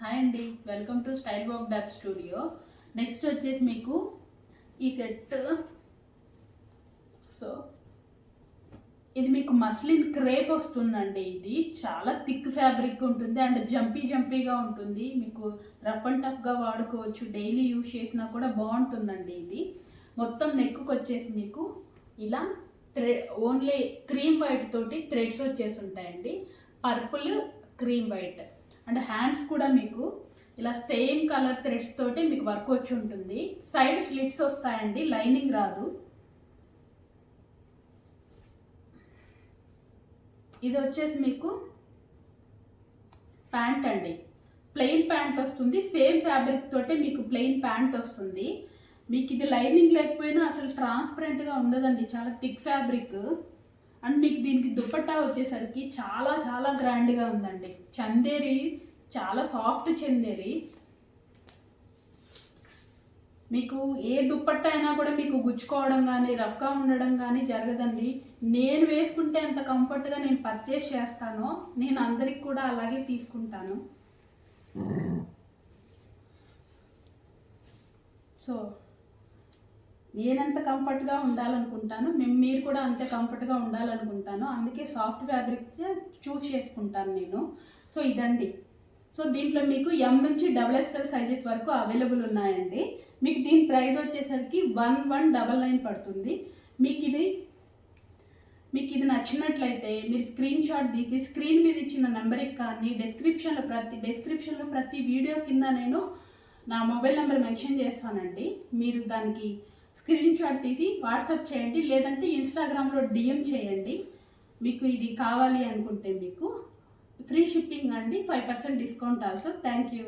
Hi అండి, welcome to style walk dot studio. Next వచ్చేసి మీకు ఈ సెట్. సో ఇది మీకు మస్లిన్ క్రేప్ వస్తుందండి. ఇది చాలా థిక్ ఫ్యాబ్రిక్ ఉంటుంది అండ్ జంపీగా ఉంటుంది. మీకు రఫ్ అండ్ టఫ్గా వాడుకోవచ్చు, డైలీ యూజ్ చేసినా కూడా బాగుంటుందండి. ఇది మొత్తం నెక్కు వచ్చేసి మీకు ఇలా ఓన్లీ క్రీమ్ వైట్ తోటి థ్రెడ్స్ వచ్చేసి ఉంటాయండి. Purple, cream white and hands కూడా మీకు ఇలా సేమ్ కలర్ థ్రెడ్స్ తోటి మీకు వర్క్ వచ్చి ఉంటుంది. సైడ్ స్లిట్స్ వస్తాయండి, లైనింగ్ రాదు. ఇది వచ్చేసి మీకు ప్యాంట్ అండి, ప్లెయిన్ ప్యాంట్ వస్తుంది. సేమ్ ఫ్యాబ్రిక్ తోటే మీకు ప్లెయిన్ ప్యాంట్ వస్తుంది. మీకు ఇది లైనింగ్ లేకపోయినా అసలు ట్రాన్స్పరెంట్గా ఉండదండి, చాలా థిక్ ఫ్యాబ్రిక్. అండ్ మీకు దీనికి దుపట్టా వచ్చేసరికి చాలా చాలా గ్రాండ్గా ఉందండి. చందేరి, చాలా సాఫ్ట్ చందేరి. మీకు ఏ దుపట్టా అయినా కూడా మీకు గుచ్చుకోవడం కానీ రఫ్గా ఉండడం కానీ జరగదండి. నేను వేసుకుంటే ఎంత కంఫర్ట్గా నేను పర్చేస్ చేస్తానో నేను అందరికి కూడా అలాగే తీసుకుంటాను. సో నేనెంత కంఫర్ట్గా ఉండాలనుకుంటాను, మీరు కూడా అంతే కంఫర్ట్గా ఉండాలనుకుంటాను. అందుకే సాఫ్ట్ ఫ్యాబ్రిక్ చూస్ చేసుకుంటాను నేను. సో ఇదండి. సో దీంట్లో మీకు ఎం నుంచి XXL సైజెస్ వరకు అవైలబుల్ ఉన్నాయండి. మీకు దీని ప్రైస్ వచ్చేసరికి 1199 పడుతుంది. మీకు ఇది నచ్చినట్లయితే మీరు స్క్రీన్ షాట్ తీసి స్క్రీన్ మీద ఇచ్చిన నెంబర్కి కానీ డిస్క్రిప్షన్లో ప్రతి వీడియో కింద నేను నా మొబైల్ నెంబర్ మెన్షన్ చేస్తానండి. మీరు దానికి స్క్రీన్ షాట్ తీసి వాట్సాప్ చేయండి, లేదంటే ఇన్స్టాగ్రామ్లో DM చేయండి. మీకు ఇది కావాలి అనుకుంటే మీకు ఫ్రీ షిప్పింగ్ అండి, 5% డిస్కౌంట్ ఆల్సో. Thank you.